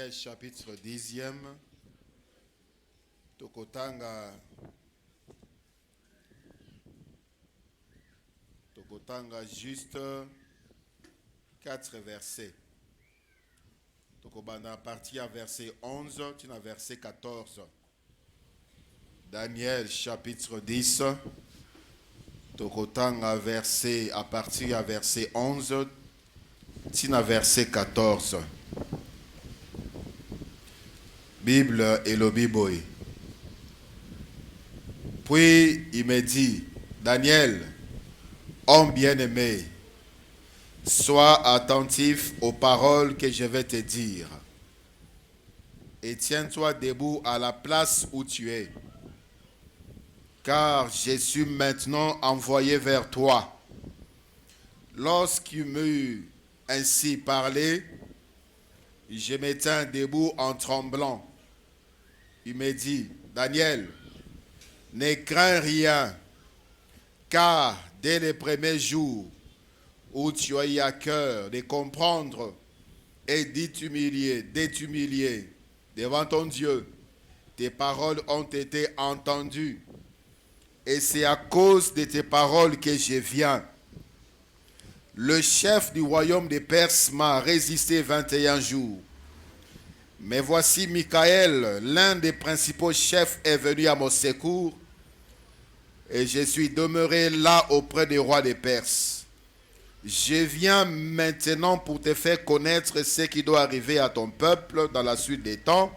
Daniel chapitre 10e. Tokotanga juste 4 versets. Tokobana partie à verset 11, tu as verset 14. Daniel chapitre 10. Tokotanga verset à partir à verset 11, tu as verset 14. Bible et le Biboy. Puis il me dit, Daniel, homme bien-aimé, sois attentif aux paroles que je vais te dire. Et tiens-toi debout à la place où tu es. Car je suis maintenant envoyé vers toi. Lorsqu'il m'eut ainsi parlé, je me tins debout en tremblant. Il me dit, Daniel, ne crains rien, car dès les premiers jours où tu as eu à cœur de comprendre et d'être devant ton Dieu, tes paroles ont été entendues. Et c'est à cause de tes paroles que je viens. Le chef du royaume des Perses m'a résisté 21 jours. Mais voici Michael, l'un des principaux chefs, est venu à mon secours. Et je suis demeuré là auprès du roi des Perses. Je viens maintenant pour te faire connaître ce qui doit arriver à ton peuple dans la suite des temps,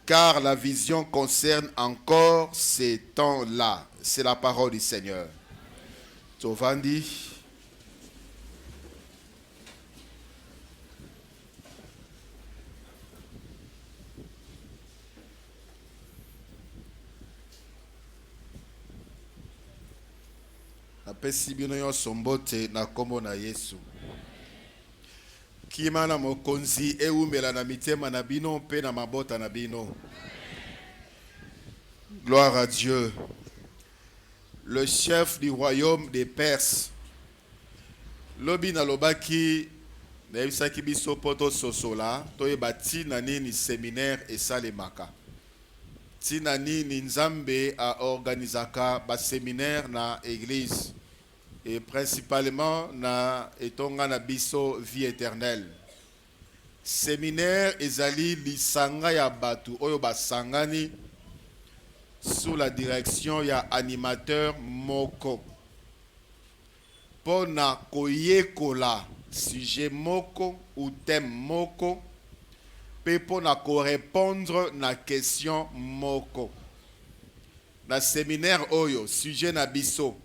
car la vision concerne encore ces temps-là. C'est la parole du Seigneur. Tovandi. Napesi bino yo sombote na kombo na Yesu. Kima na mokonzi eumela na mitema na bino pe na mabota na bino. Gloire à Dieu. Le chef du royaume des Perses. Lobi na lobaki na yebisaki biso poto sosola toyeba tina nini séminaire esalemaka. Tina nini Nzambe a organisaka ba séminaire na église. Et principalement na etonga na biso vie éternelle. Séminaire ezali lisanga ya batu oyo basangani sous la direction ya animateur moko. Pona koyekola sujet moko ou thème moko pe pona ko répondre na question moko. Na séminaire oyo sujet na biso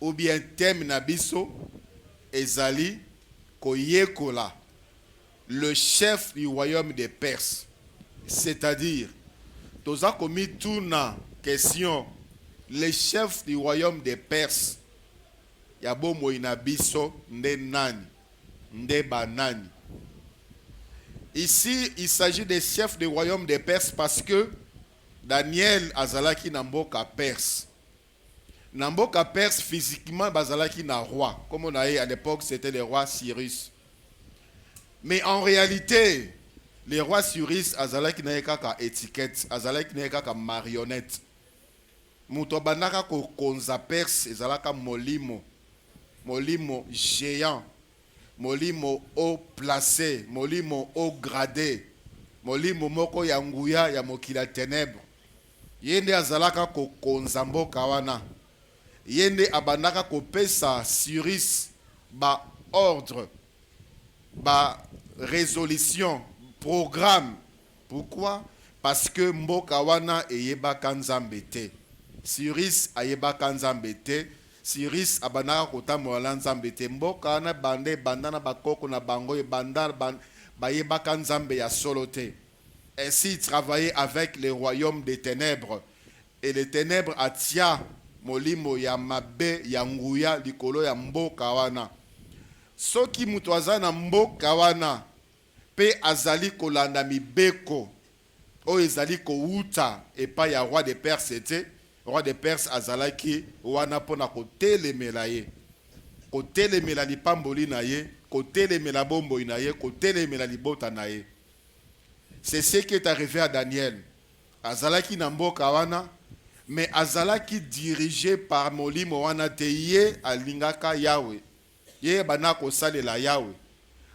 ou bien thème na biso ezali koyekola le chef du royaume des Perses, c'est-à-dire toza komi tuna question le chef du royaume des Perses ya bomo ina biso nde nani nde banani. Ici il s'agit des chefs du royaume des Perses parce que Daniel azalaki na mboka Perse. Namboka Perse, physiquement, bazalaki na roi. Comme on a eu à l'époque, c'était le roi Cyrus. Mais en réalité, le roi Cyrus, azalaki na kaka étiquette, azalaki na kaka marionnette. Muto banaka ko konza Perse, ezalaka molimo. Molimo géant. Molimo haut placé. Molimo haut gradé. Molimo moko ya nguya ya mokila ténèbre. Yende azalaka ko konza mboka wana. Yende abandaka kopesa Cyrus ba ordre, ba résolution, programme. Pourquoi? Parce que mboka wana eyebaka Nzambe te. Cyrus ayebaka Nzambe te. Cyrus abandaka kotambola Nzambe te. Mboka wana bandana bakoko na bango bayebaka Nzambe ya solo te. Ainsi il travaillait avec le royaume des ténèbres. Et les ténèbres atia molimo ya mabe ya nguya likolo ya mboka wana. Soki mutu aza na mboka wana pe azali kolanda mibeko oyo ezali kouta epai ya roi de Perse te, roi de Perse azalaki wana pona kotelemela ye, kotelemela lipamboli na ye, kotelemela bomboi na ye, kotelemela libota na ye. C'est ce qui est arrivé à Daniel. Azalaki Namboka wana, mais Azalaki dirigé par Molimo wana teye alingaka Yahweh. Ye banako salela Yahweh.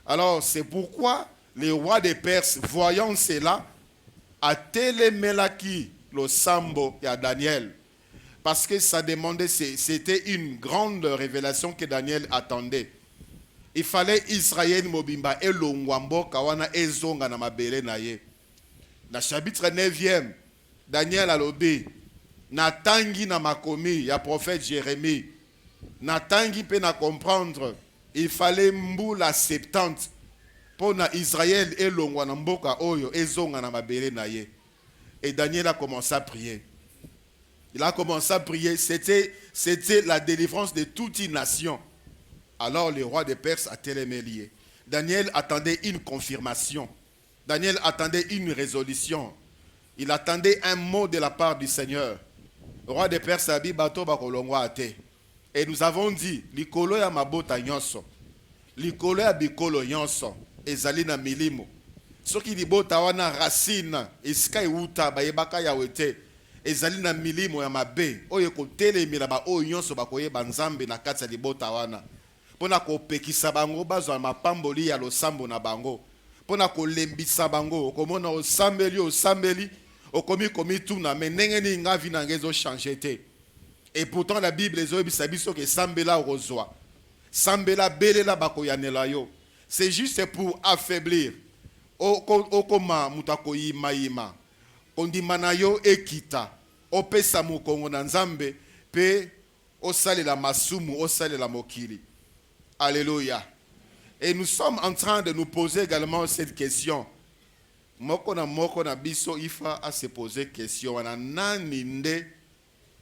Alors c'est pourquoi le roi des Perses, voyant cela, a télémelaki le sambo à Daniel. Parce que ça demandait, c'était une grande révélation que Daniel attendait. Il fallait Israël mobimba et longwambo kawana ezonga na mabele na ye. Na chapitre 9e, Daniel a lobé, natangi na makomi ya prophète Jérémie. Natangi pe na comprendre, il fallait mboula 70 pour na Israël et longwa na mboka oyo ezonga na mabele na ye. Et Daniel a commencé à prier. Il a commencé à prier. C'était la délivrance de toute une nation. Alors le roi des Perses a télémélié. Daniel attendait une confirmation. Daniel attendait une résolution. Il attendait un mot de la part du Seigneur. Le roi des Perses a dit bato bakolongwa ate. Et nous avons dit likolo ya mabota nyonso. Likolo ya bikolo nyonso ezali na milimo. Soki libota wana racine esika euta bayebaka yawe te. Ezali na milimo ya mabe oyo kotelemela ba oyo nyonso bakoyeba nzambe na kati ya libota wana. Pona kopekisa bango bazwa mapamboli ya losambo na bango. Pona kolembisa bango okomona osambeli okomi komi tuna mais ndenge ni ngavi na ngezo changer te. Et pourtant la Bible ezobisa biso ke sambela rozwa. Sambela belela bakoyanela yo. C'est juste pour affaiblir. Okoma mutako yima. Ondimana yo ekita. Opesa mukongo na nzambe pe osalela masumu osalela mokili. Alléluia. Et nous sommes en train de nous poser également cette question. Moko na biso ifa à se poser question. Wana nani nde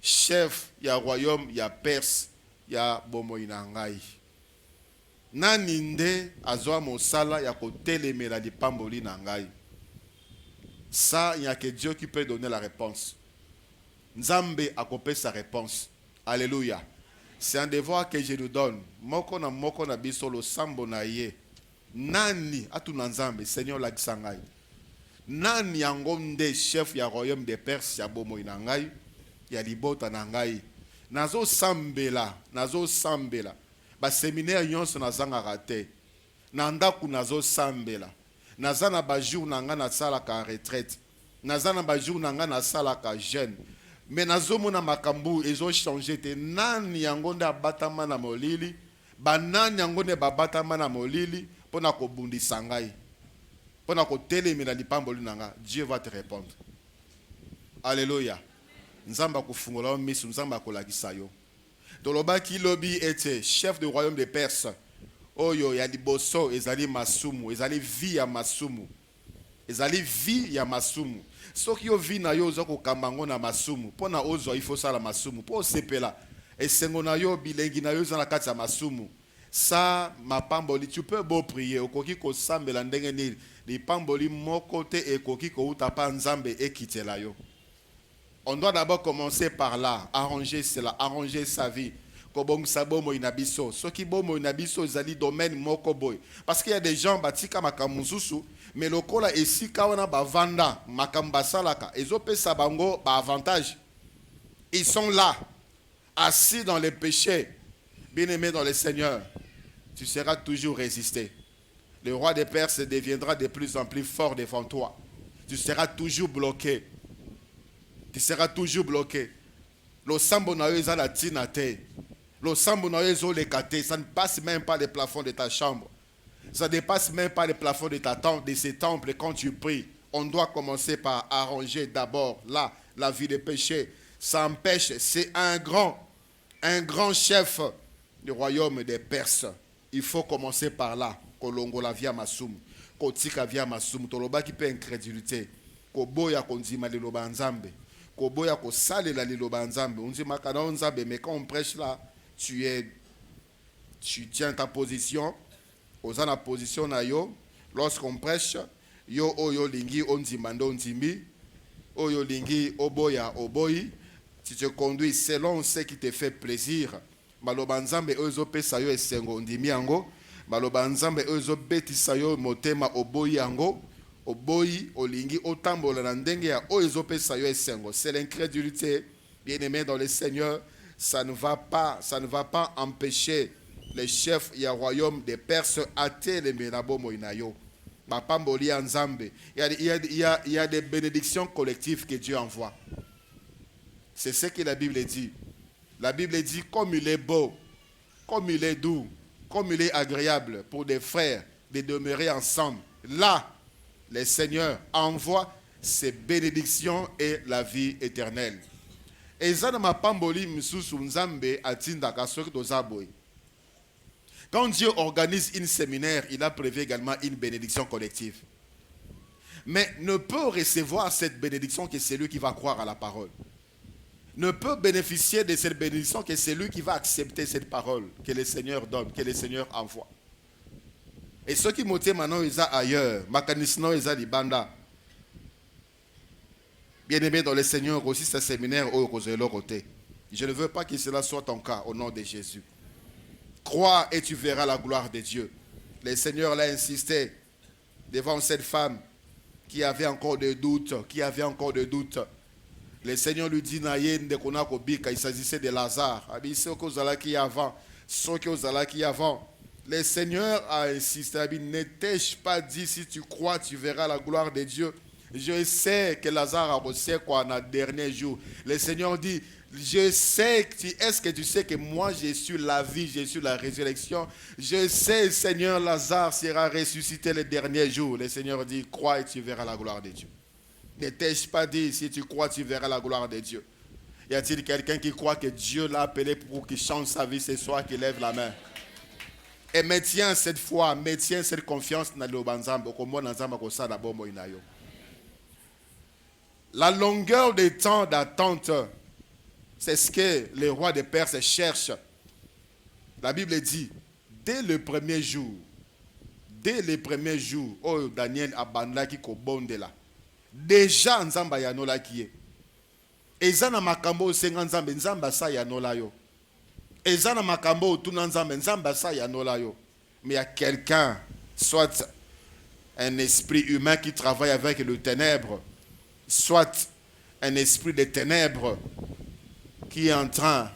chef ya royaume ya Perse ya bomoina ngai. Nani nde azwa mosala ya kotelemela lipamboli na ngai. Ça, il n'y a que Dieu qui peut donner la réponse. Nzambe a coupé sa réponse. Alléluia. C'est un devoir que je nous donne. Moko na biso lo sambo na ye. Nani atuna nzambe, Seigneur la gisangai. Nani yangonde chef ya royaume des Perses ya bomo inangai, ya libota nangai. Nazo sambela. Ba séminaire yonso nazanga raté. Nandaku nazo sambela. Nazana ba jour nanga na sala ka retraite. Nazana ba jour nanga na sala ka jeune. Mais nazomona makambu ezo changer te. Nani yangonde abatama na molili, ba nani yangonde babatama na molili pona ko bundisa ngai. Pona ko telemela lipamboli nanga. Dieu va te répondre. Alléluia. Nzamba kufungola misu nzamba kolakisa yo. Toloba ki lobi était chef du royaume des Perses. Oyo ya liboso ezali masumu, ezali vi ya masumu. Ezali vi ya masumu. Soki yo vi na yo zoko kambango na masumu, pona ozo il faut ça la masumu, po sepela. Esengo na yo bilengi na yo za na kati ya masumu. Ça mapamboli tu peux beau prier, okoki ko sambela ndenge ni lipamboli moko te ekoki ko utapa nzambe ekitela yo. On doit d'abord commencer par là, arranger cela, arranger sa vie. Parce qu'il y a des gens batika makamususu, mais le kola esi kawana bavanda makambasalaka, ezope sabango ba avantage. Ils sont là, assis dans les péchés, bien-aimés dans le Seigneur. Tu seras toujours résisté. Le roi des Perses deviendra de plus en plus fort devant toi. Tu seras toujours bloqué. Tu seras toujours bloqué. Le sambo na yo ezala tina te. Le sambo na yo ezolekate. Ça ne passe même pas les plafonds de ta chambre. Ça ne dépasse même pas les plafonds de ta tente, de ces temples quand tu pries. On doit commencer par arranger d'abord là la vie de péché. Ça empêche. C'est un grand chef du royaume des Perses. Il faut commencer par là. Kolongo la via masum. Kotika via masum. Toloba qui peut incrédulité. Koboya kondima de loba nzambe. Koboya ko sale la liloba nzambe. On dit makana nzambe, mais quand on prêche là, tu tiens ta position. Ozana position na yo. Lorsqu'on prêche, yo oyo lingi onzimando onzimbi. Oyo lingi oboya oboyi. Tu te conduis selon ce qui te fait plaisir. Maloba nzambe ozo pesa yo esengo ondimi yango. Maloba nzambe ozo betisa yo motema oboyi yango. Oboyi, olingi, otambola na ndenge ya oezope sayo esengo. C'est l'incrédulité, bien-aimé dans le Seigneur. Ça ne va pas empêcher les chefs et le royaume des Perses athées les menabo moinayo. Bapamboli en Zambé. Il y a des bénédictions collectives que Dieu envoie. C'est ce que la Bible dit. La Bible dit comme il est beau, comme il est doux, comme il est agréable pour des frères de demeurer ensemble. Là, le Seigneur envoie ses bénédictions et la vie éternelle. Et quand Dieu organise une séminaire, il a prévu également une bénédiction collective. Mais ne peut recevoir cette bénédiction que celui qui va croire à la parole. Ne peut bénéficier de cette bénédiction que celui qui va accepter cette parole que le Seigneur donne, que le Seigneur envoie. Et ceux qui montent maintenant, ils sont ailleurs. Makanisno, ils sont libanda. Bien-aimé dans le Seigneur, aussi ce séminaire au côté. Je ne veux pas que cela soit ton cas au nom de Jésus. Crois et tu verras la gloire de Dieu. Le Seigneur l'a insisté devant cette femme qui avait encore des doutes, Le Seigneur lui dit, il s'agissait de Lazare. Le Seigneur a insisté, ne t'ai-je pas dit, si tu crois, tu verras la gloire de Dieu. Je sais que Lazare a bossé quoi dans le dernier jour. Le Seigneur dit, je sais, est-ce que tu sais que moi je suis la vie, je suis la résurrection. Je sais, Seigneur, Lazare sera ressuscité le dernier jour. Le Seigneur dit, crois et tu verras la gloire de Dieu. Ne t'ai-je pas dit, si tu crois, tu verras la gloire de Dieu. Y a-t-il quelqu'un qui croit que Dieu l'a appelé pour qu'il change sa vie ce soir, qui lève la main? Et maintiens cette foi, maintiens cette confiance dans le banzambe. La longueur des temps d'attente, c'est ce que les rois des Perses cherchent. La Bible dit, dès le premier jour, oh Daniel abandaki ko bondela. Déjà nzamba yanola kiye. Ezana makambo senga nzambe nzamba sa yanola yo. Ezana makambo tuna nzambe nzamba sa yanola yo. Mais il y a quelqu'un, soit un esprit humain qui travaille avec le ténèbre, soit un esprit de ténèbres qui est en train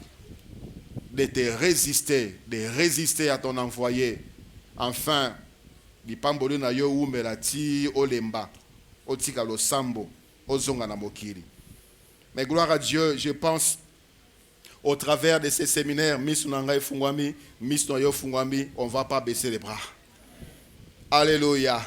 de te résister à ton envoyé. Enfin, bipambolo na yo umelati olemba, otika lo sambo, ozonga na mokiri. Mais gloire à Dieu, je pense, au travers de ces séminaires, on ne va pas baisser les bras. Alléluia.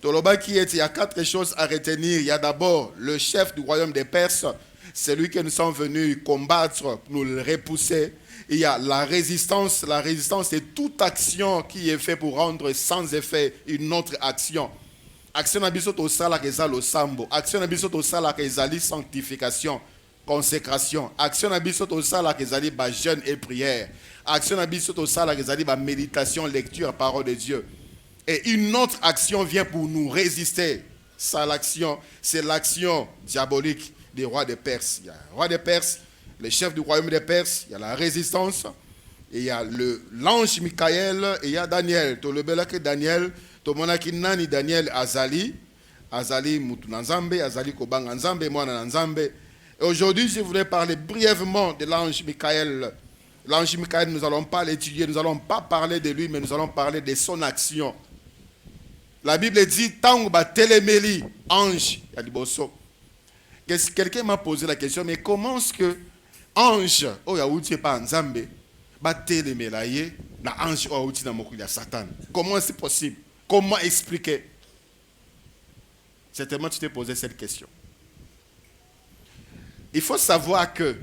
Il y a quatre choses à retenir. Il y a d'abord le chef du royaume des Perses, c'est lui que nous sommes venus combattre, nous le repousser. Il y a la résistance. La résistance, c'est toute action qui est faite pour rendre sans effet une autre action. Action n'abisot au sala kezalo sambo. Action n'abisot au sala kezali sanctification, consécration. Action n'abisot au sala kezali ba jeûne et prière. Action n'abisot au sala kezali ba méditation, lecture, parole de Dieu. Et une autre action vient pour nous résister. Ça, l'action, c'est l'action diabolique des rois des Perses. Il y a le roi des Perses, le chef du royaume des Perses, il y a la résistance, et il y a l'ange Michael, et il y a Daniel. Tout le bel que Daniel, tout le monde qui nani Daniel Azali Moutou Nanzambe, Azali Kobang Nanzambe, moi Nanzambe. Et aujourd'hui, je voudrais parler brièvement de l'ange Michael. L'ange Michael, nous n'allons pas l'étudier, nous n'allons pas parler de lui, mais nous allons parler de son action. La Bible dit, Tangba Téléméli, ange, Yaliboso. Quelqu'un m'a posé la question, mais comment est-ce que ange, oh yaouti pas Nzambe, ba Télémélaye, na ange oh yaouti na mokulia Satan. Comment c'est possible? Comment expliquer? Certainement tu t'es posé cette question. Il faut savoir que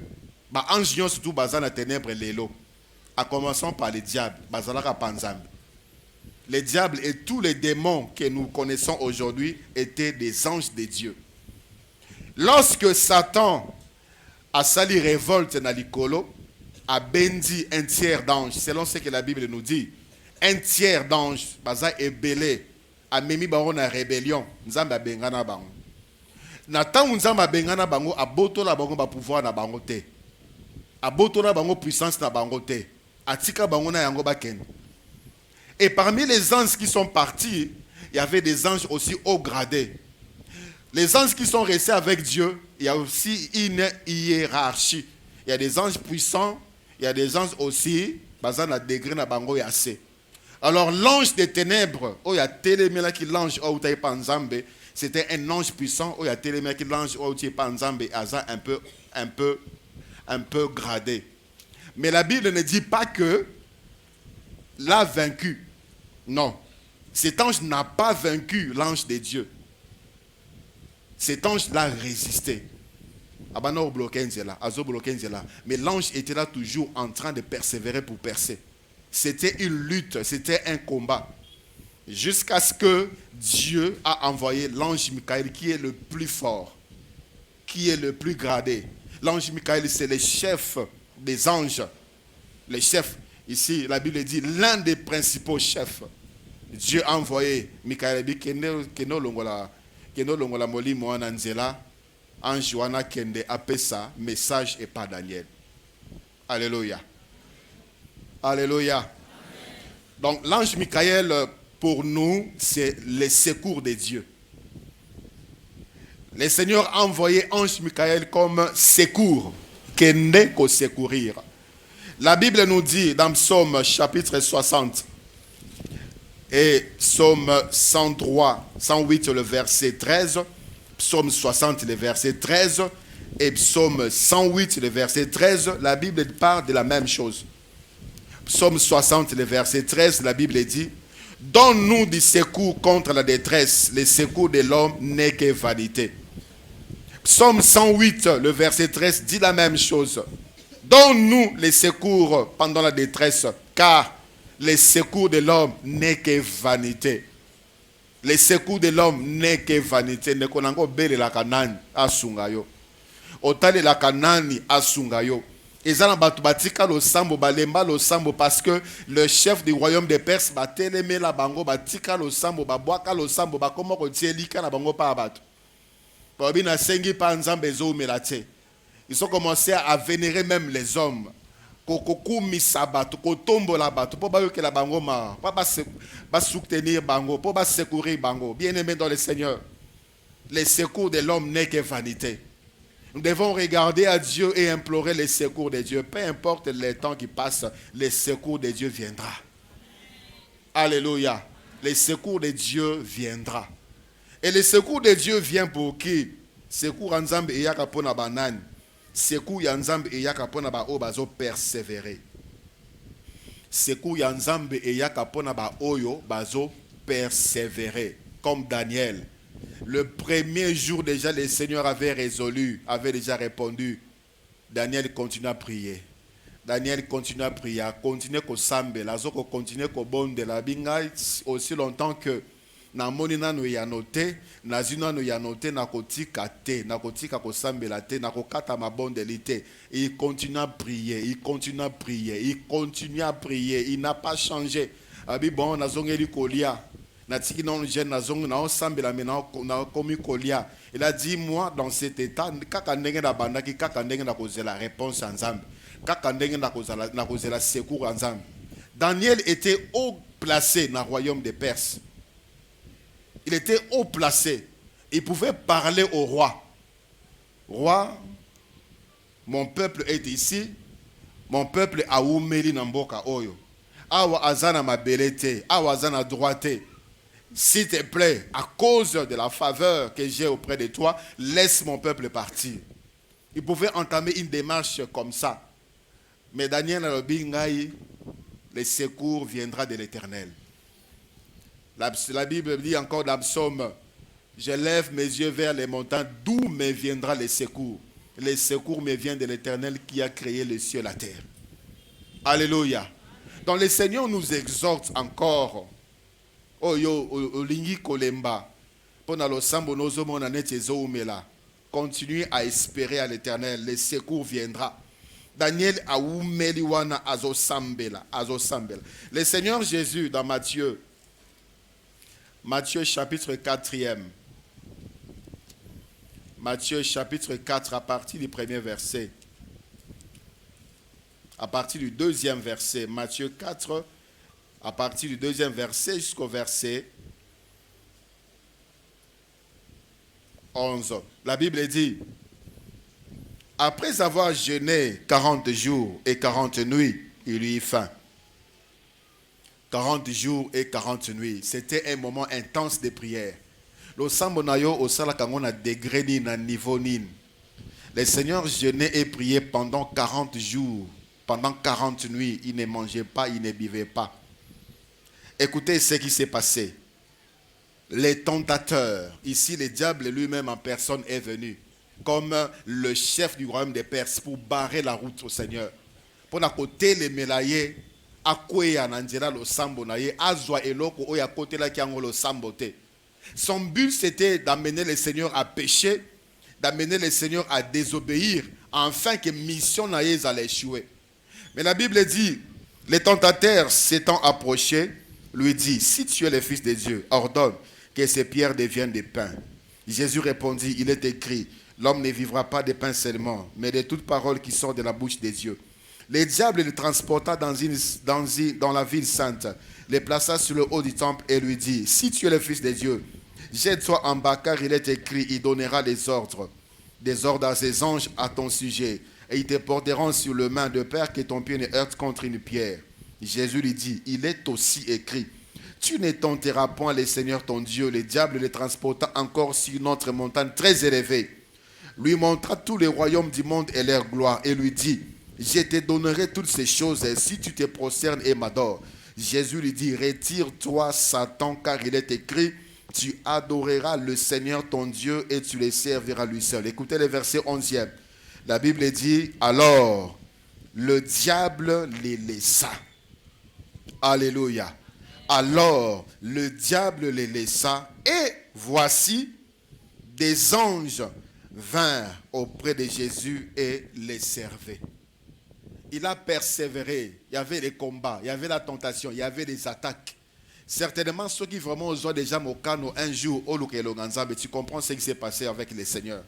ba ange yon surtout bazana ténèbres lélo, à commençant par les diables, bazalaka panzambe. Les diables et tous les démons que nous connaissons aujourd'hui étaient des anges de Dieu. Lorsque Satan a sali révolte dans l'icolo, a bendi un tiers d'anges, selon ce que la Bible nous dit, un tiers d'anges, baza ebele, a memi bango na rébellion, nzamba bengana bango. Na tangu nzamba bengana bango, a boto la bango ba pouvoir na bango te. A boto la bango puissance na bango te. A tika bango na yango baken. Et parmi les anges qui sont partis, il y avait des anges aussi haut gradés. Les anges qui sont restés avec Dieu, il y a aussi une hiérarchie. Il y a des anges puissants, il y a des anges aussi, basant na degré na bango yassé. Alors l'ange des ténèbres, il y a télémé qui l'ange au taï panzambe, c'était un ange puissant, il y a télémé qui l'ange au taï panzambe, un peu gradé. Mais la Bible ne dit pas que l'a vaincu. Non. Cet ange n'a pas vaincu l'ange de Dieu. Cet ange l'a résisté. Mais l'ange était là toujours en train de persévérer pour percer. C'était une lutte, c'était un combat. Jusqu'à ce que Dieu a envoyé l'ange Michael qui est le plus fort, qui est le plus gradé. L'ange Michael, c'est le chef des anges. Le chef, ici, la Bible dit l'un des principaux chefs. Dieu a envoyé Michael Keno Longola Moli Moananzela. Ange wana kende apesa message et pas Daniel. Alléluia. Alléluia. Donc l'ange Michael pour nous c'est le secours de Dieu. Le Seigneur a envoyé ange Michael comme secours, kende ko secourir. La Bible nous dit dans Psaume chapitre 60 et Psaume 103, 108 le verset 13. Psaume 60, le verset 13, et Psaume 108, le verset 13, la Bible parle de la même chose. Psaume 60, le verset 13, la Bible dit « Donne-nous du secours contre la détresse, le secours de l'homme n'est que vanité. » Psaume 108, le verset 13, dit la même chose. « Donne-nous les secours pendant la détresse, car le secours de l'homme n'est que vanité. » Le secours de l'homme n'est que vanité. Ne konango bele la kanani asungayo. Otale la kanani asungayo. Ezana batu batika lo sambo balemba lo sambo parce que le chef du royaume des Perses bateleme la bango batika lo sambo babwaka lo sambo bakoma ko tielika na bango pa batu. Babi na sengi pa nzambe zo melate. Ils ont commencé à vénérer même les hommes. Kokoku misabato kotombo la bato pour que la bango ma pas soutenir bango pour pas secourir bango. Bien-aimé dans le Seigneur, le secours de l'homme n'est que vanité. Nous devons regarder à Dieu et implorer le secours de Dieu. Peu importe les temps qui passent, le secours de Dieu viendra. Alléluia. Le secours de Dieu viendra. Et le secours de Dieu vient pour qui? Secours en Zambie et yakapona banane. Secours yanzambe et yakapona ba o bazo persévérer. Secours yanzambe et yakapona ba oyo bazo persévérer. Comme Daniel. Le premier jour déjà, le Seigneur avait résolu, avait déjà répondu. Daniel continue à prier. Daniel continue à prier, continue à sambe, la zoko continue à bonde la binga aussi longtemps que na moni nanu ya noté, na zina no ya noté na kotika te, na kotika ko sambe la te, na kokata mabonde lité. Il continue à prier, il continue à prier, il continue à prier, il n'a pas changé. Abi bon na zongeli kolia. Na tiki non jeune na zong na sambe la mena na komi kolia. Il a dit moi dans cet état kaka ndenge na bandaki kaka ndenge na kozela réponse ensemble. Kaka ndenge na kozela secours ensemble. Daniel était haut placé dans le royaume des Perses. Il était haut placé. Il pouvait parler au roi. Roi, mon peuple est ici. Mon peuple a oumeli namboka oyo. Awa azana mabelete, awa azana droite. S'il te plaît, à cause de la faveur que j'ai auprès de toi, laisse mon peuple partir. Il pouvait entamer une démarche comme ça. Mais Daniel a dit, le secours viendra de l'Éternel. La Bible dit encore dans le psaume, je lève mes yeux vers les montagnes, d'où me viendra le secours. Le secours me vient de l'Éternel qui a créé le ciel et la terre. Alléluia. Donc le Seigneur nous exhorte encore. Oh yo, olingi kolemba. Pona lo sambo nozo mona nete zo umela. Continue à espérer à l'Éternel, le secours viendra. Daniel a oumeliwana azo sambela. Le Seigneur Jésus dans Matthieu chapitre 4e. Matthieu chapitre 4 à partir du premier verset. À partir du deuxième verset. Matthieu 4 à partir du deuxième verset jusqu'au verset 11. La Bible dit, après avoir jeûné 40 jours et 40 nuits, il eut faim. 40 jours et 40 nuits. C'était un moment intense de prière. Le sambo na yo au sala kango na degré ni na niveau ni. Le Seigneur jeûnait et priait pendant 40 jours, pendant 40 nuits. Il ne mangeait pas, il ne buvait pas. Écoutez ce qui s'est passé. Les tentateurs, ici le diable lui-même en personne est venu, comme le chef du royaume des Perses, pour barrer la route au Seigneur. Pour la côté les mélaillés, à quoi y a le sambo naye, azwa eloko oya côté la kiango le sambote. Son but c'était d'amener le Seigneur à pécher, d'amener le Seigneur à désobéir, afin que mission naye allait échouer. Mais la Bible dit, les tentateurs s'étant approchés, lui dit, si tu es le Fils de Dieu, ordonne que ces pierres deviennent des pains. Jésus répondit, il est écrit, l'homme ne vivra pas de pain seulement, mais de toute parole qui sort de la bouche de Dieu. Le diable le transporta dans la ville sainte, le plaça sur le haut du temple et lui dit, si tu es le Fils de Dieu, jette-toi en bas car il est écrit, il donnera des ordres à ses anges à ton sujet, et ils te porteront sur le main de peur que ton pied ne heurte contre une pierre. Jésus lui dit, il est aussi écrit, tu ne tenteras point le Seigneur ton Dieu. Le diable le transporta encore sur une autre montagne très élevée, lui montra tous les royaumes du monde et leur gloire, et lui dit, je te donnerai toutes ces choses si tu te prosternes et m'adores. Jésus lui dit, retire-toi Satan, car il est écrit, tu adoreras le Seigneur ton Dieu et tu le serviras lui seul. Écoutez le verset 11e. La Bible dit, alors le diable les laissa. Alléluia. Alors le diable les laissa et voici des anges vinrent auprès de Jésus et les servaient. Il a persévéré. Il y avait les combats, il y avait la tentation, il y avait les attaques. Certainement, ceux qui vraiment ont déjà Mokano un jour, tu comprends ce qui s'est passé avec le Seigneur.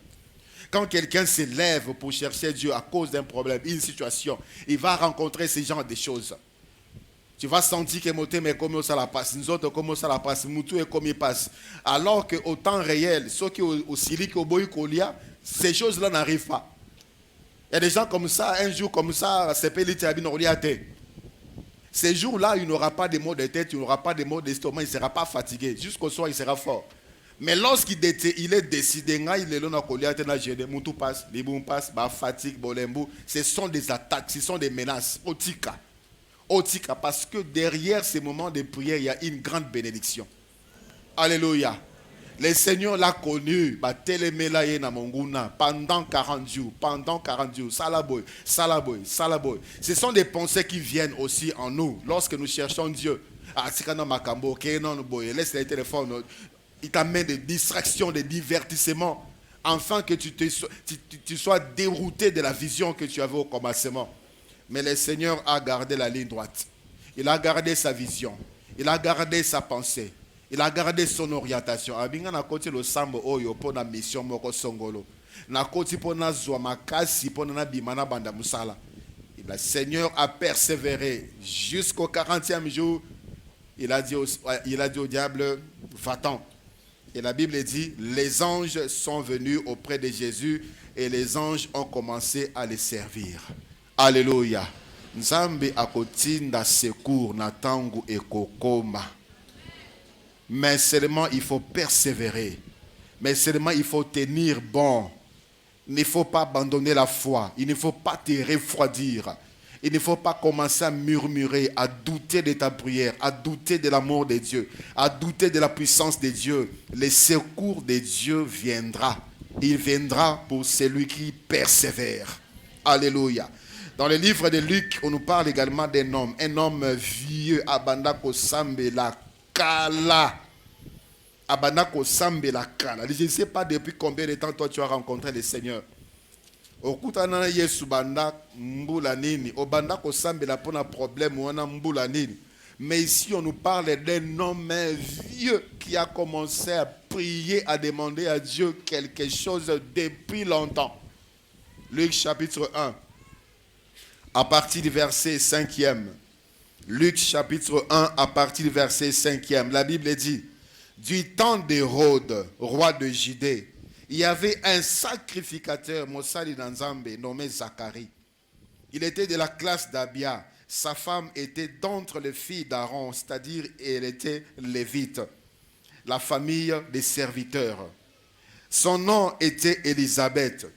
Quand quelqu'un se lève pour chercher Dieu à cause d'un problème, une situation, il va rencontrer ce genre de choses. Tu vas sentir que mon thème est comme ça la passe, nous autres comme ça la passe, Moutou est comme il passe. Alors qu'au temps réel, ceux qui au Silic, au Boïkolia, ces choses-là n'arrivent pas. Il y a des gens comme ça, un jour comme ça, c'est ces jours-là, il n'aura pas de maux de tête, il n'aura pas de maux d'estomac, il ne sera pas fatigué. Jusqu'au soir, il sera fort. Mais lorsqu'il est décidé, Moutou passe, Liboum passe, fatigue, Bolembo, ce sont des attaques, ce sont des menaces. Otika, parce que derrière ces moments de prière, il y a une grande bénédiction. Alléluia. Le Seigneur l'a connu, pendant 40 jours, salaboy. Ce sont des pensées qui viennent aussi en nous lorsque nous cherchons Dieu. Laisse les téléphones, il t'amène des distractions, des divertissements, afin que tu sois dérouté de la vision que tu avais au commencement. Mais le Seigneur a gardé la ligne droite. Il a gardé sa vision. Il a gardé sa pensée. Il a gardé son orientation. Abinga na koti lo sambo oyo po na mission moko songolo. Na koti po na zwa makasi po na bimana banda musala. Le Seigneur a persévéré jusqu'au 40e jour. Il a dit au diable, va-t'en. Et la Bible dit, les anges sont venus auprès de Jésus et les anges ont commencé à les servir. Alléluia. Nzambe akotinda secours na tangu ekokoma. Mais seulement il faut persévérer. Mais seulement il faut tenir bon. Il ne faut pas abandonner la foi. Il ne faut pas te refroidir. Il ne faut pas commencer à murmurer, à douter de ta prière, à douter de l'amour de Dieu, à douter de la puissance de Dieu. Le secours de Dieu viendra. Il viendra pour celui qui persévère. Alléluia. Dans le livre de Luc, on nous parle également d'un homme. Un homme vieux, Abandako Sambe la Kala. Abandako Sambe la Kala. Je ne sais pas depuis combien de temps toi tu as rencontré le Seigneur. Okutana Yesu banda mbula nini. Obandako Sambe la pona problème wana mbula nini. Mais ici on nous parle d'un homme vieux qui a commencé à prier, à demander à Dieu quelque chose depuis longtemps. Luc chapitre 1. À partir du verset 5e. Luc chapitre 1 à partir du verset 5e. La Bible dit, du temps d'Hérode, roi de Judée, il y avait un sacrificateur, Mosali Nanzambe, nommé Zacharie. Il était de la classe d'Abia. Sa femme était d'entre les filles d'Aaron, c'est-à-dire elle était lévite, la famille des serviteurs. Son nom était Élisabeth.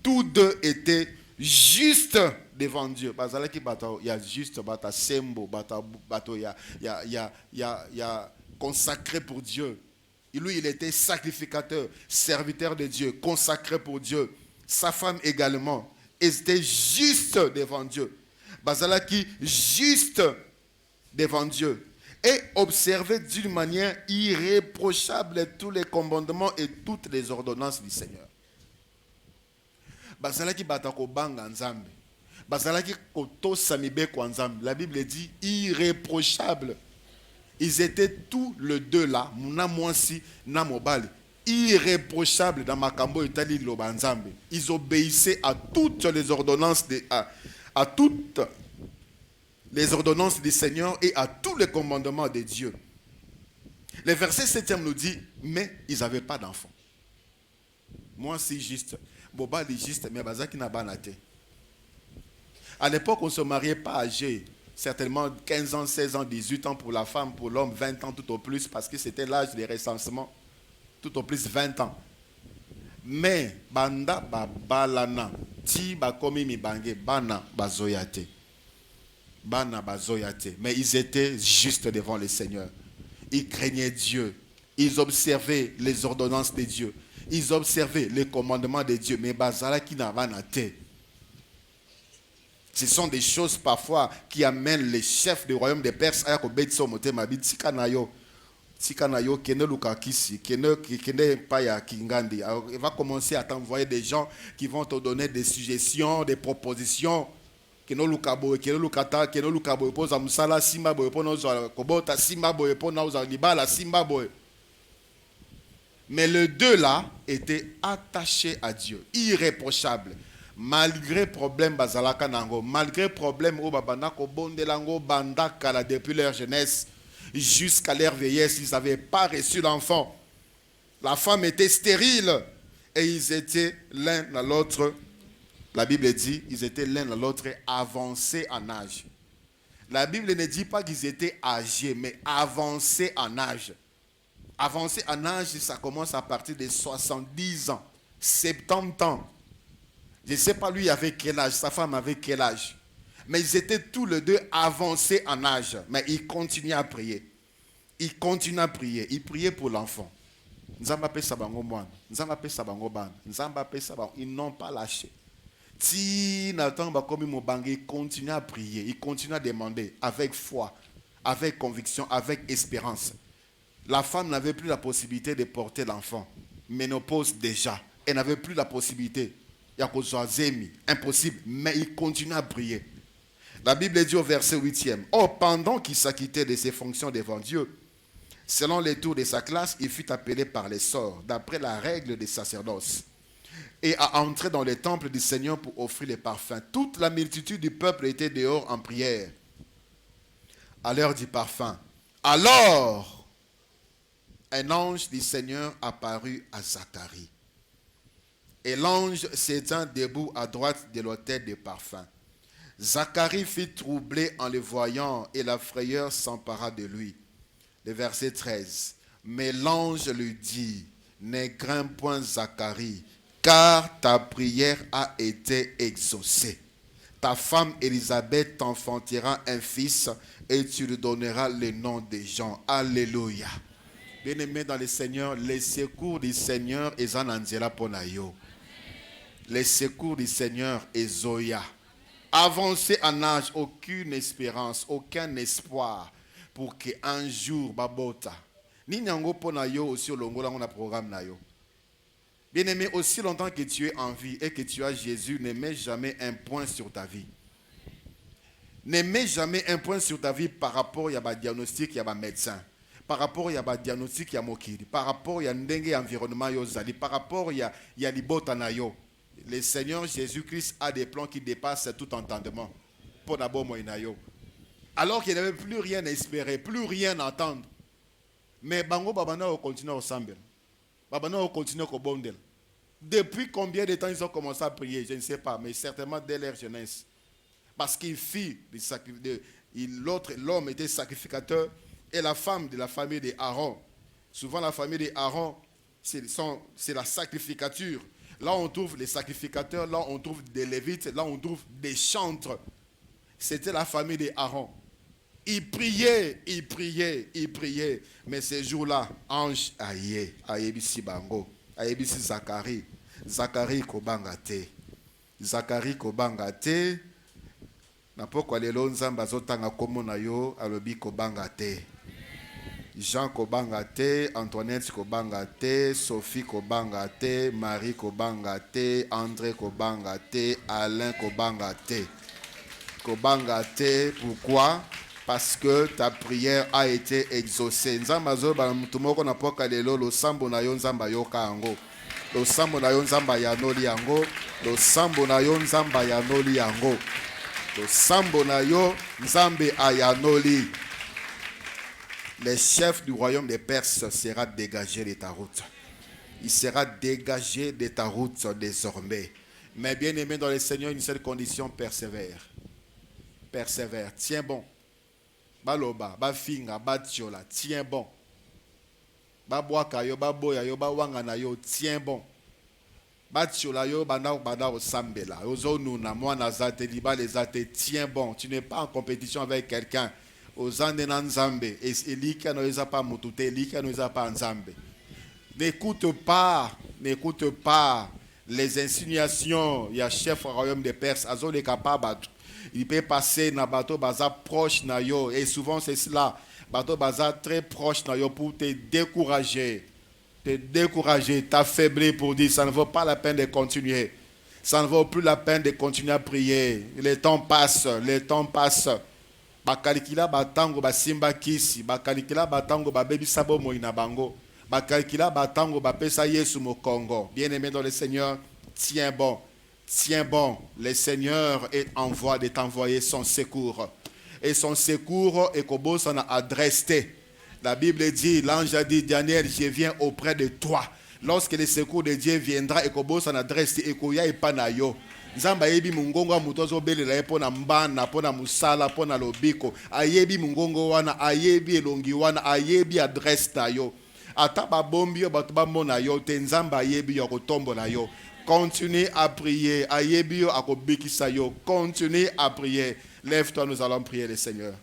Tous deux étaient justes devant Dieu. Il y a juste, il y a consacré pour Dieu. Et lui, il était sacrificateur, serviteur de Dieu, consacré pour Dieu. Sa femme également. Ils étaient justes devant Dieu. Bazalaki, juste devant Dieu. Et observaient d'une manière irréprochable tous les commandements et toutes les ordonnances du Seigneur. Bazalaki batako banga nzambe. Bazalaki koto samibe kwa nzambe. La Bible dit irréprochable. Ils étaient tous les deux là, na mwansi na mobali, irréprochables dans makambo etali loba nzambe. Ils obéissaient à toutes les ordonnances à toutes les ordonnances du Seigneur et à tous les commandements de Dieu. Le verset 7 nous dit, mais ils n'avaient pas d'enfants. Moi, c'est juste. Boba est juste, mais bazaki n'a pas naté. À l'époque, on ne se mariait pas âgé. Certainement 15 ans, 16 ans, 18 ans pour la femme, pour l'homme, 20 ans tout au plus, parce que c'était l'âge des recensements. Tout au plus 20 ans. Mais, banda balana, ti bakomi mi bange, bana bazoyate. Bana bazoyate. Mais ils étaient justes devant le Seigneur. Ils craignaient Dieu. Ils observaient les ordonnances de Dieu. Ils observaient les commandements de Dieu. Mais bazala qui n'a pas naté. Ce sont des choses parfois qui amènent les chefs du royaume des Perses à Kobetso Motemabi, Tsikanayo, Kene Lukakisi, Kene Paya Kingandi. Alors, il va commencer à t'envoyer des gens qui vont te donner des suggestions, des propositions. Kene Lukabo, Kene Lukata, Kene Lukabo, Poza Musala, Simba Boy, Ponoza Kobota, Simba Boy, Ponoza Libala, Simba Boy. Mais les deux là étaient attachés à Dieu, irréprochables. Malgré problème bazalaka nango, malgré problème au babanako bondelango bandakala depuis leur jeunesse jusqu'à leur vieillesse, ils n'avaient pas reçu l'enfant. La femme était stérile et ils étaient l'un à l'autre. La Bible dit, ils étaient l'un à l'autre avancés en âge. La Bible ne dit pas qu'ils étaient âgés, mais avancés en âge. Avancés en âge, ça commence à partir de 70 ans, 70 ans. Je ne sais pas lui avait quel âge, sa femme avait quel âge. Mais ils étaient tous les deux avancés en âge. Mais ils continuaient à prier. Ils continuaient à prier. Ils priaient pour l'enfant. Ils n'ont pas lâché. Ils continuaient à prier. Ils continuaient à demander avec foi, avec conviction, avec espérance. La femme n'avait plus la possibilité de porter l'enfant. Ménopause déjà. Elle n'avait plus la possibilité. Impossible, mais il continue à prier. La Bible dit au verset 8e, « Oh, pendant qu'il s'acquittait de ses fonctions devant Dieu, selon les tours de sa classe, il fut appelé par les sorts, d'après la règle des sacerdoces, et a entré dans le temple du Seigneur pour offrir les parfums. Toute la multitude du peuple était dehors en prière, à l'heure du parfum. Alors, un ange du Seigneur apparut à Zacharie. Et l'ange s'étend debout à droite de l'autel de parfum. Zacharie fut troublé en le voyant et la frayeur s'empara de lui. Le verset 13. Mais l'ange lui dit, ne crains point Zacharie, car ta prière a été exaucée. Ta femme Élisabeth t'enfantera un fils et tu lui donneras le nom de Jean. Alléluia. Bien-aimés dans le Seigneur, les secours du Seigneur est en Angela Ponayo. Les secours du Seigneur est Zoya. Avancé en âge, aucune espérance, aucun espoir pour qu'un jour, Babota, ni nyango Ponayo aussi au longo dans programme nayo. Bien-aimé, aussi longtemps que tu es en vie et que tu as Jésus, ne mets jamais un point sur ta vie. Ne mets jamais un point sur ta vie par rapport à un diagnostic, à un médecin. Par rapport à un diagnostic, à Mokiri. Par rapport à un environnement, par rapport à l'ibota nayo. Le Seigneur Jésus-Christ a des plans qui dépassent tout entendement. Pour d'abord, alors qu'il n'avait plus rien à espérer, plus rien à attendre. Mais Bango Babana continue au Sambel. Babana continue au Bondel. Depuis combien de temps ils ont commencé à prier? Je ne sais pas, mais certainement dès leur jeunesse. Parce qu'il fit, l'homme était sacrificateur et la femme de la famille d'Aaron. Souvent la famille d'Aaron, c'est la sacrificature. Là on trouve les sacrificateurs, là on trouve des lévites, là on trouve des chantres. C'était la famille d'Aaron. Il priait, il priait, il priait. Mais ces jours-là, ange aïe, aïebisi bango, aïebisi Zacharie. Zacharie kobangate. Zacharie kobangate. Napoko lelo nzamba zotanga komo na yo alobi kobangate. Jean kobangate, Antoinette kobangate, Sophie kobangate, Marie kobangate, André kobangate, Alain kobangate. Kobangate, pourquoi? Parce que ta prière a été exaucée. Nzamba zo ba mutumoko na poka lelo lo sambo na yo nzamba yoka ango. Lo sambo na yo nzamba ya noli yango. Lo sambo na yo nzamba ya noli yango. Lo sambo na yo nzambe ayanoli. Le chef du royaume des Perses sera dégagé de ta route. Il sera dégagé de ta route désormais. Mais bien aimé dans le Seigneur, une seule condition, persévère. Persévère, tiens bon. Baloba, ba finga, ba tiola, tiens bon. Ba boaka yo, ba boya yo, ba wangana yo, tiens bon. Ba tiola yo, bana sambela. Ozo nuna, moi nazate, liba les ate, tiens bon. Tu n'es pas en compétition avec quelqu'un. Ozande na nzambe. Et lika no eza pas mutute, lika no eza pas nzambe. N'écoute pas les insinuations. Il y a chef au royaume des Perses, azo les capables. Il peut passer dans bateau baza proche na yo et souvent c'est cela, bateau baza très proche na yo pour te décourager, t'affaiblir pour dire ça ne vaut pas la peine de continuer. Ça ne vaut plus la peine de continuer à prier. Le temps passe. Bakalikila batango basimba kisi, bakalikila batango babebi sabo moina bango. Bakalikila batango bapesa Yesu mokongo. Bien-aimé dans le Seigneur, tiens bon. Tiens bon, le Seigneur est en voie de t'envoyer son secours. Et son secours est comme ça a adressé. La Bible dit, l'ange a dit, Daniel, je viens auprès de toi. Lorsque le secours de Dieu viendra, et comme ça a adressé, et qu'il y a un panayo. Nzamba yebi mungongo mutozo belela epo na mbana po na musala po na lobiko ayebi mungongo wana ayebi elongi wana ayebi adresse na yo ata babombi yo bato bamona yo te nzamba ayebi yo kotombola yo. Continue à prier. Ayebio akobikisa yo. Continue à prier. Lève-toi, nous allons prier le Seigneur.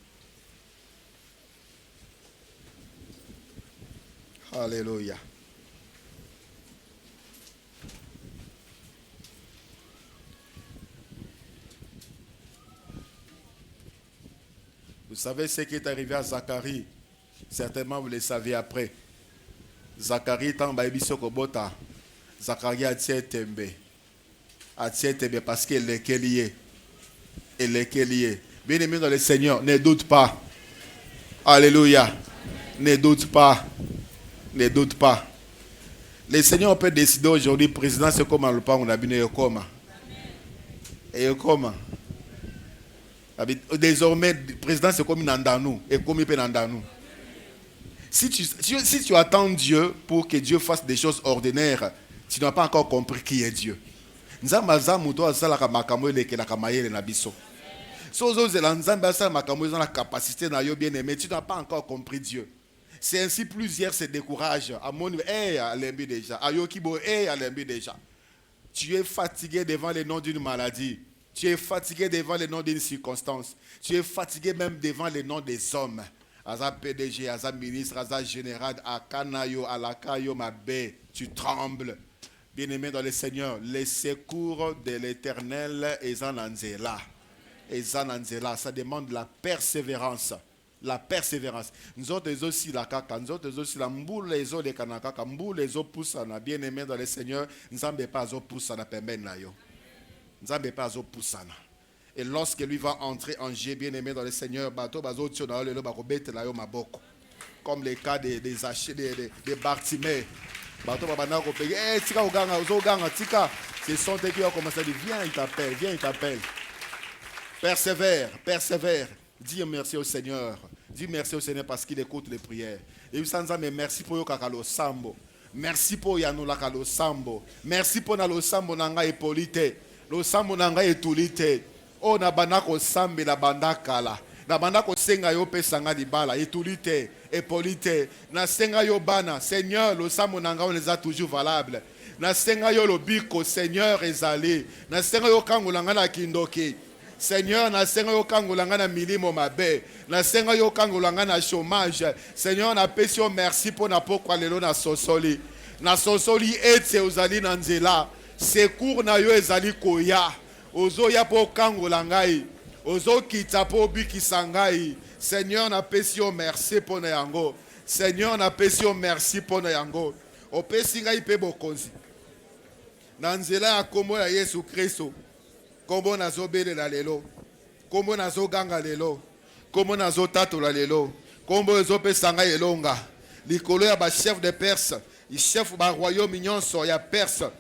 Alléluia. Vous savez ce qui est arrivé à Zacharie. Certainement vous le savez après. Zacharie tamba ebiso kobota. Zacharie a tié tembe parce qu'il est lié. Il est lié. Bien aimé dans le Seigneur, ne doute pas. Alléluia. Ne doute pas. Ne doute pas. Le Seigneur peut décider aujourd'hui, président, c'est comme le pain, on a bien comme. Et comme. Désormais, président, c'est comme Nandanou. Et comme il peut Nandanou. Si tu attends Dieu pour que Dieu fasse des choses ordinaires, tu n'as pas encore compris qui est Dieu. Nzambaza muto azala makambo elekela kamayele na biso. Sozo zela nzamba sa makambo dans la capacité na yo bien-aimé, tu n'as pas encore compris Dieu. C'est ainsi plusieurs se découragent. À mon alembi déjà. Ayokibo alembi déjà. Tu es fatigué devant le nom d'une maladie. Tu es fatigué devant le nom d'une circonstance. Tu es fatigué même devant le nom des hommes. Aza PDG, Aza ministre, Aza général, Akanayo, Alakayo, Mabe, tu trembles. Bien-aimé dans le Seigneur, les secours de l'Éternel est en Anzela. Ça demande la persévérance. La persévérance. Nous autres aussi la kaka, nous autres aussi la mboule les autres les kanaka, mboule les autres poussana. Bien-aimé dans le Seigneur, nous n'avons pas aux poussana pemben na yo. Nous n'avons pas aux poussana. Et lorsque lui va entrer en jeu, bien-aimé dans le Seigneur, bateau bazo tio le bako bete la yo maboko. Comme le cas des Bartimée. Bateau babana ko paye. Tika oganga, ozoganga tika. C'est son qui a commencé à dire viens, il t'appelle. Persévère. Dis merci au Seigneur. Dis merci au Seigneur parce qu'il écoute les prières. Et vous savez, mais merci pour yo kakalo sambo. Merci pour yanolaka losambo. Merci pour na losambo nanga epolite. Losambo nanga etulite. O na banda ko sambe na banda kala. Na banda ko senga yo pesanga libala etulite epolite. Na senga yo bana. Seigneur, losambo nanga on les a toujours valables. Na senga yo lobiko Seigneur ezali. Na senga yo kangulanga na kindoki. Seigneur, na senga yo kangulanga na milimo mabe. Na senga yo kangulanga na chômage. Seigneur, na pesio merci pour na pokwa lelo na sosoli. Na sosoli ete ozali na nzela. Secours na yo ezali koya. Ozo ya po kangulangai. Ozo kita po bikisa ngai. Seigneur, na pesio merci pour na yango. Seigneur, na pesio merci pour na yango. Opesi ngai pe bokonzi. Na nzela ya kombo ya Yesu Kristo. Kombo nazo belela lelo. Kombo nazo ganga lelo. Kombo nazo tatola lelo. Kombo ezo pesanga elonga. Likolo ya ba chef de Perse, i chef ba royaume nyonso ya Perse.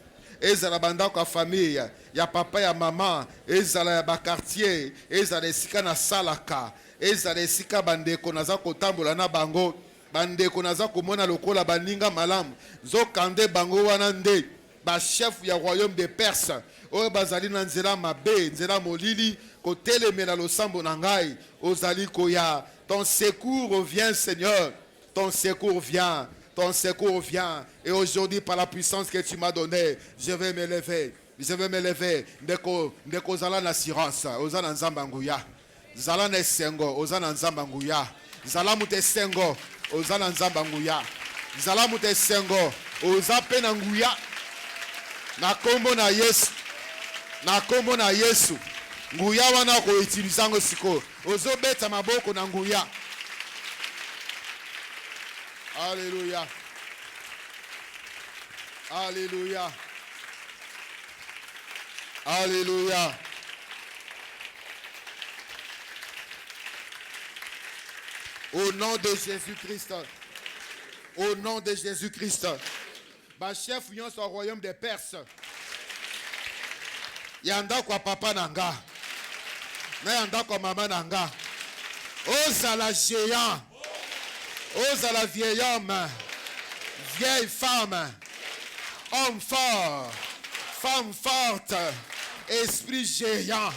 Ezala banda kwa famille, ya papa ya mama, ezala ya ba quartier, ezala esika na salaka, ezala esika bandeko naza kotambola na bango, bandeko naza komona lokola baninga malamu. Zo kande bango wana nde ba chef ya royaume de Perse. Oyo bazali na nzela mabe, nzela molili, kotelemela losambo na ngai, ozali koya. Ton secours vient, Seigneur. Ton secours vient. Ton secours vient. Et aujourd'hui, par la puissance que tu m'as donnée, je vais m'élever. Je vais m'élever. Ndeko zala na assurance. Ozala nzamba nguya. Zala na sengo. Ozala nzamba nguya. Zala mute sengo. Ozala nzamba nguya. Zala mute sengo. Oza pe na nguya. Na kombo na Yesu. Na kombo na Yesu. Nguya wana ko utilizango siko. Ozo beta maboko na nguya. Alléluia. Alléluia. Alléluia. Au nom de Jésus-Christ. Au nom de Jésus-Christ. Ba chef union au royaume des Perses. Yanda kwa papa nanga. Na yanda kwa mama nanga. Ozala géant. Ozala vieil homme. Vieille femme. Homme fort. Femme forte. Esprit géant.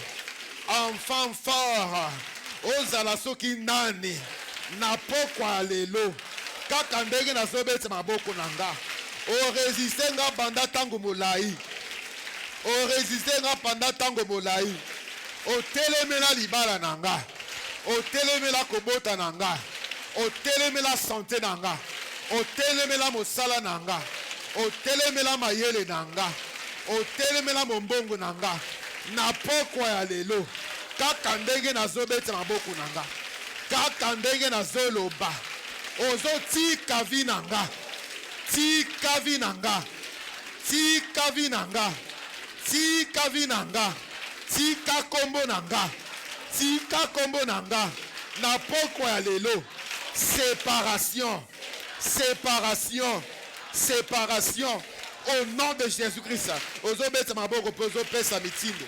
Enfant fort. Ozala soki nani. Na pokwa lelo. Kaka ndenge na zobete maboko nanga. O résisté nga banda tango molai. O résisté nga banda tango molai. O telemela libala nanga. O telemela kobota nanga. O telemela santé nanga. O telemela mosala nanga. O telemela mayele nanga. O telemela mombongo nanga. Na pokwa ya lelo. Kaka ndenge na zobete maboko nanga. Kaka ndenge na zoloba. Ozo tika vi nanga. Tika vi nanga. Tika vi nanga. Tika vi nanga. Tika kombo nanga. Tika kombo nanga. Na pokwa ya lelo. Séparation. Séparation. Séparation. Au nom de Jésus-Christ. Ozo bete maboko pozo pesa mitindo.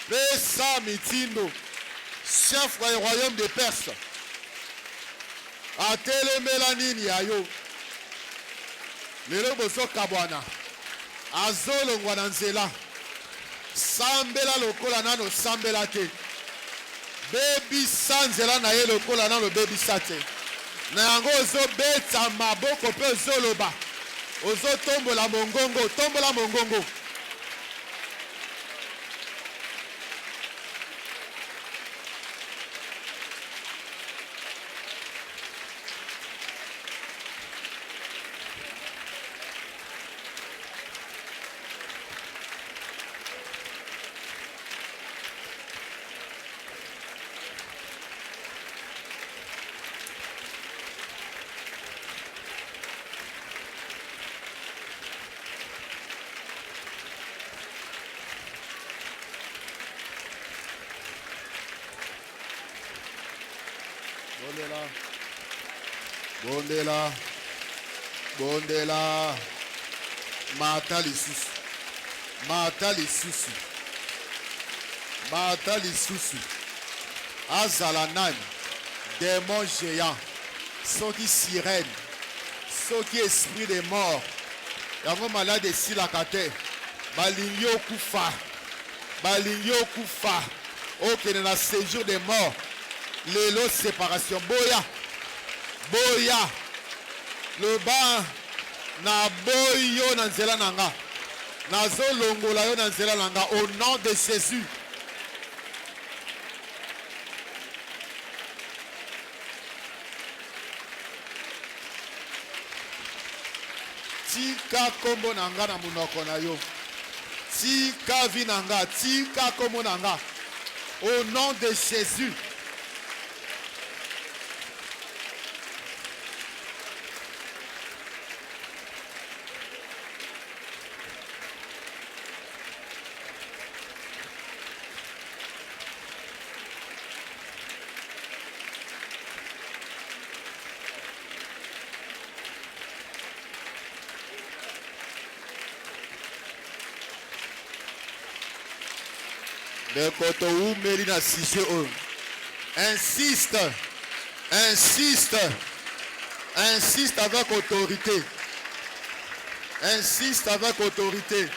Pesa mitindo. Chef du royaume de Perse. Atelemela nini yayo. Lelo boso kabwana. Azolongwa na nzela. Sambela lokola nano sambela te. Baby sanzela na ye lokola nano baby sate. Na yango ozo beta maboko pe zoloba. Ozo tombola mongongo, tombola mongongo. Bondela. Bondela. Mata lisusu. Mata lisusu. Mata lisusu. Azala nani. Démon géant. Soki sirène. Soki esprit de mort. Yango malade esilaka te. Balingi okufa. Balingi okufa. Okende na séjour de mort. Lelo séparation. Boya. Boya. Le bas na boyo na nzela nanga. Nazo longola yo na nzela nanga. Au nom de Jésus. Tika kombo nanga na munoko na yo. Tika vi nanga. Tika kombo nanga. Au nom de Jésus. De koto ou melina sise o. Insiste. Insiste. Insiste avec autorité. Insiste avec autorité.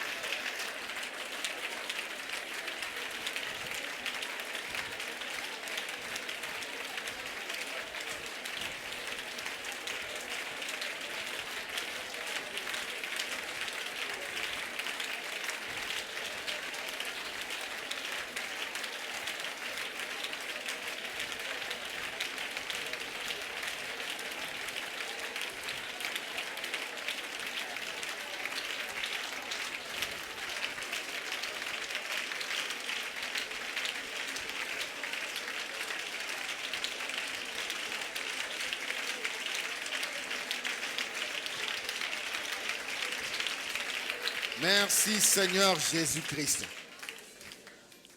Merci Seigneur Jésus-Christ.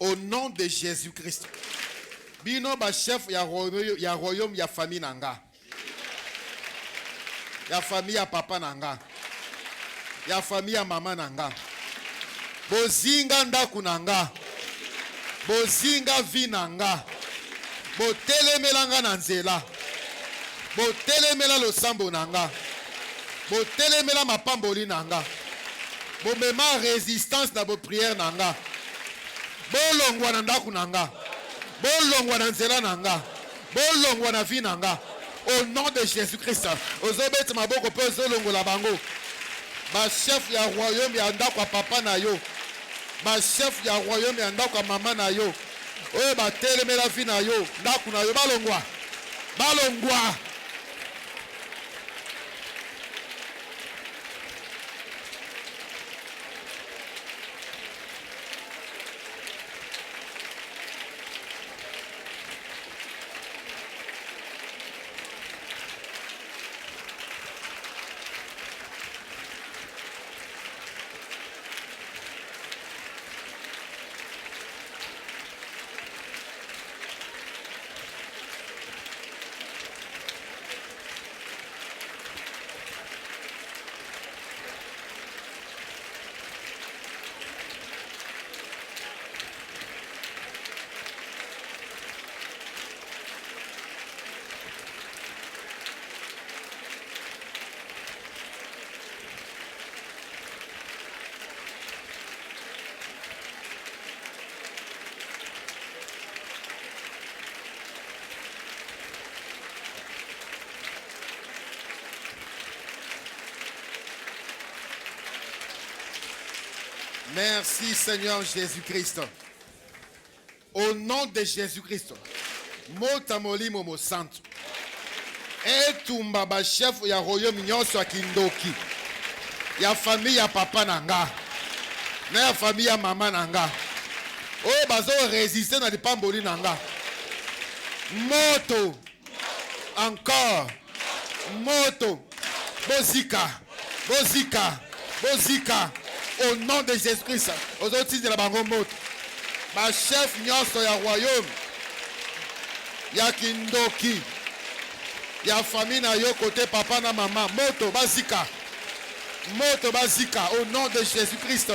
Au nom de Jésus-Christ. Bino ba chef ya royaume ya famille nanga. Ya famille ya papa nanga. Ya famille ya mama nanga. Bozinga ndaku nanga. Bozinga vi nanga. Botelemelanga na nzela. Botelemela losambo nanga. Botelemela mapamboli nanga. Bomema résistance dans vos prières nanga. Bolongwa na ndaku nanga. Bolongwa na nzela nanga. Bolongwa na vie nanga. Au nom de Jésus-Christ. Ozobeti maboko pe ozolongola bango. Ba chef ya royaume ya ndaku ya papa na yo. Ba chef ya royaume ya ndaku ya mama na yo. Oyo ba telemela vie na yo. Ndaku na yo balongwa. Balongwa. Merci Seigneur Jésus-Christ. Au nom de Jésus-Christ. Mota molimo mo santo. Etumba ba chef ya royaume nyonso ya kindoki. Ya famille ya papa nanga. Na ya famille ya mama nanga. Oh bazo résister na dipamboli nanga. Moto. Encore. Moto. Bozika. Bozika. Bozika. Au nom de Jésus-Christ, aux autres de la bango moto. Ma chef nyonso ya royaume, ya kindoki, ya famille na yo côté papa na maman, moto bazika. Moto bazika, au nom de Jésus-Christ.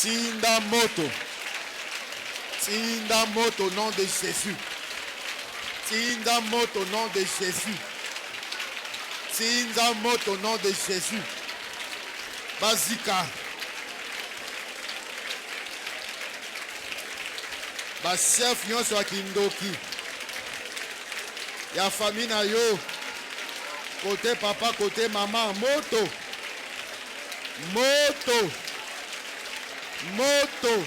Tinda moto. Tinda moto au nom de Jésus. Tinda moto au nom de Jésus. Tinda moto au nom de Jésus. Bazika. Chef nyonso akindoki. Ya famille na yo. Côté papa, côté maman. Moto. Moto. Moto.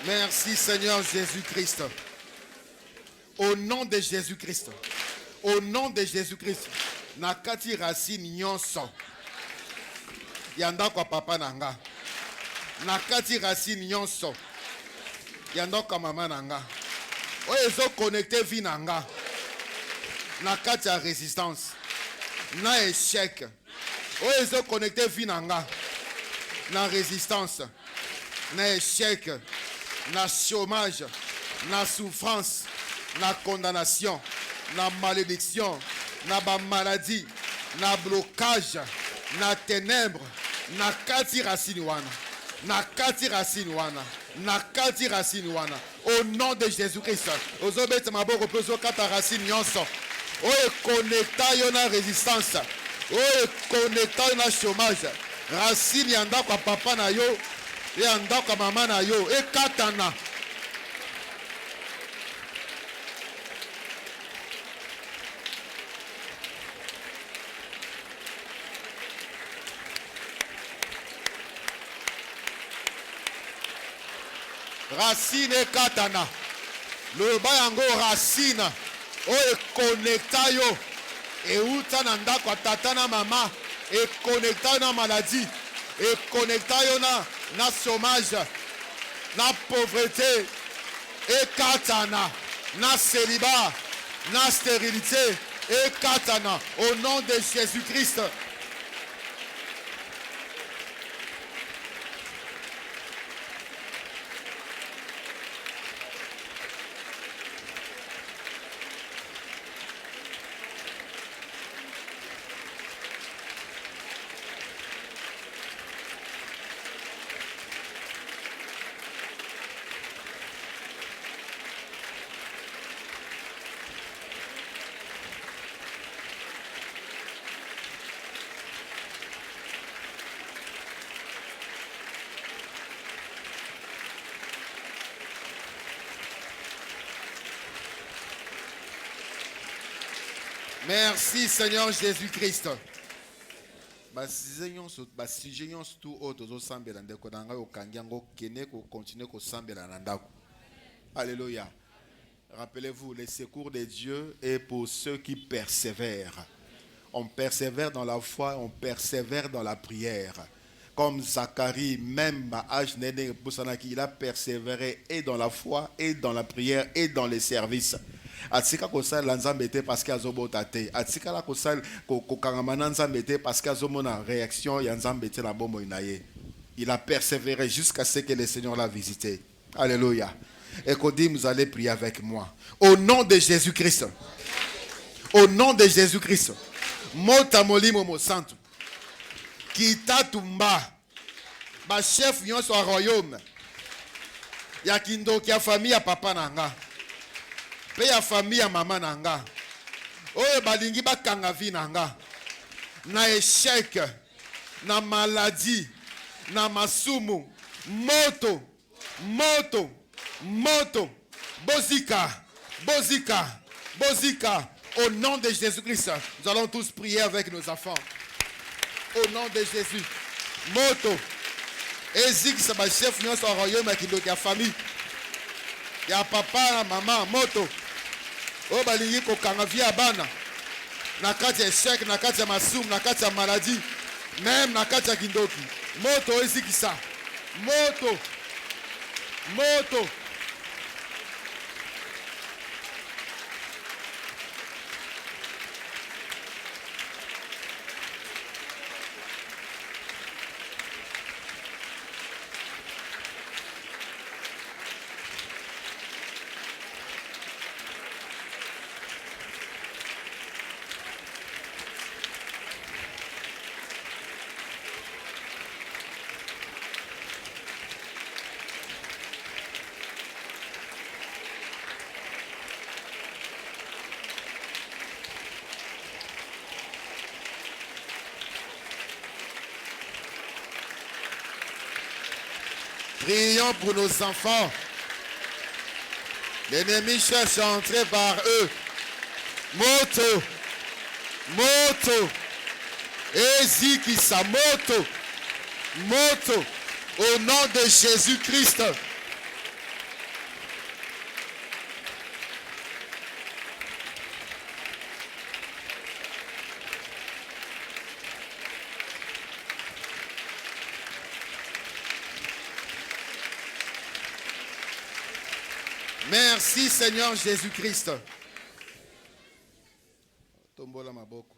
Merci Seigneur Jésus-Christ. Au nom de Jésus-Christ. Au nom de Jésus-Christ. Nakati racine nyonso. Yanda kwa papa nanga. Nakati racine nyonso. Yanda kwa mama nanga. Oyezo connecté vi nanga. Nakati ya résistance. Na échec. Oyezo connecté vi nanga. Na résistance. Na échec. Na chômage, na souffrance, na condamnation, na malédiction, na maladie, na blocage, na ténèbres, na kati racine wana, na kati racine wana, na kati racine wana. Au nom de Jésus-Christ, ozobete maboko peso kata racine nyonso. Oye connecta yo na résistance. Oye connecta yo na chômage. Racine yanda kwa papa na yo. Et andaka mama na yo e katana. Racine e katana. Le bayango racine o e connecta yo e uta na ndako tata na mama e connecta na maladie e connecta yo na chômage, na pauvreté, et katana, na célibat, na stérilité, et katana, au nom de Jésus-Christ. Merci Seigneur Jésus-Christ. Alléluia. Rappelez-vous, le secours de Dieu est pour ceux qui persévèrent. On persévère dans la foi, on persévère dans la prière. Comme Zacharie, même à âge néné, il a persévéré et dans la foi, et dans la prière, et dans les services. Atika kosal lanzambete parce qu'il y a zobotate. Atika la kosal kokangamana nzambete parce qu'il y a zomona réaction yanzambete la bombo inaye. Il a persévéré jusqu'à ce que le Seigneur l'a visité. Alléluia. Et qu'on dit, vous allez prier avec moi. Au nom de Jésus-Christ. Au nom de Jésus-Christ. Mota molimo mo santo. Kita tumba. Ba chef yon so royaume. Ya kindo kia famille ya papa nanga. Pe ya famille ya mama nanga. Oye balingi bakanga vi nanga. Na échec, na maladie, na masumu, moto, moto, moto, bozika, bozika, bozika. Au nom de Jésus-Christ, nous allons tous prier avec nos enfants. Au nom de Jésus. Moto. Ezik sa ba chef nyonso a royaume kindo ya famille. Ya papa na mama moto. O balingi ko kanga via bana. Na kati ya échec, na kati ya masum, na kati ya maladie, même na kati ya kindoki. Moto ezik sa. Moto. Moto. Prions pour nos enfants. L'ennemi cherche à entrer par eux. Moto. Moto. Ezikisa. Moto. Moto. Au nom de Jésus-Christ. Merci Seigneur Jésus-Christ. Tombola maboko.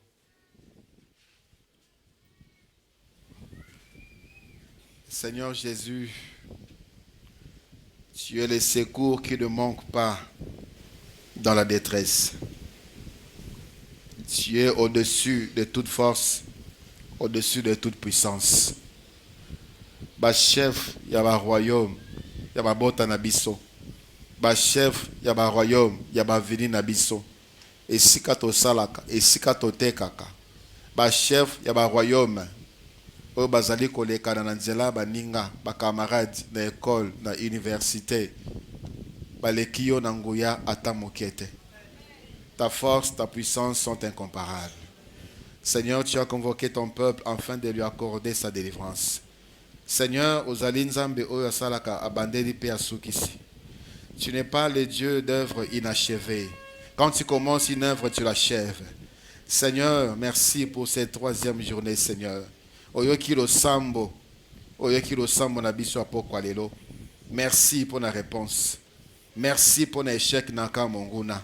Seigneur Jésus, tu es le secours qui ne manque pas dans la détresse. Tu es au-dessus de toute force, au-dessus de toute puissance. Ba chef, ya ba royaume, ya ba bota na biso. Ba chef, ya ba royaume, ya ba vini na biso. Esika to salaka, esika to tekaka. Ba chef, ya ba royaume. Oyo bazali koleka na nzela baninga, ba camarade na école, na université. Baleki yo na nguya ata mokete. Ta force, ta puissance sont incomparables. Seigneur, tu as convoqué ton peuple afin de lui accorder sa délivrance. Seigneur, ozali nzambe oyo asalaka abandeli pe asukisi. Tu n'es pas le Dieu d'œuvre inachevée. Quand tu commences une œuvre, tu l'achèves. Seigneur, merci pour cette troisième journée, Seigneur. Oyoki lo sambo na biso apokwa lelo. Merci pour la réponse. Merci pour l'échec naka monguna.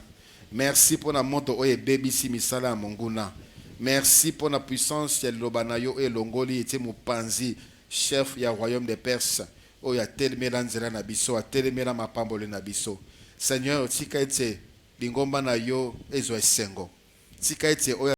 Merci pour la moto oye baby si misala monguna. Merci pour la puissance ya lobanayo et longoli ete mupanzi chef ya royaume des Perses. Oya telemela nzela na biso, telemela mapambole na biso. Seigneur, tika ete lingomba na yo ezo esengo. Tika ete oya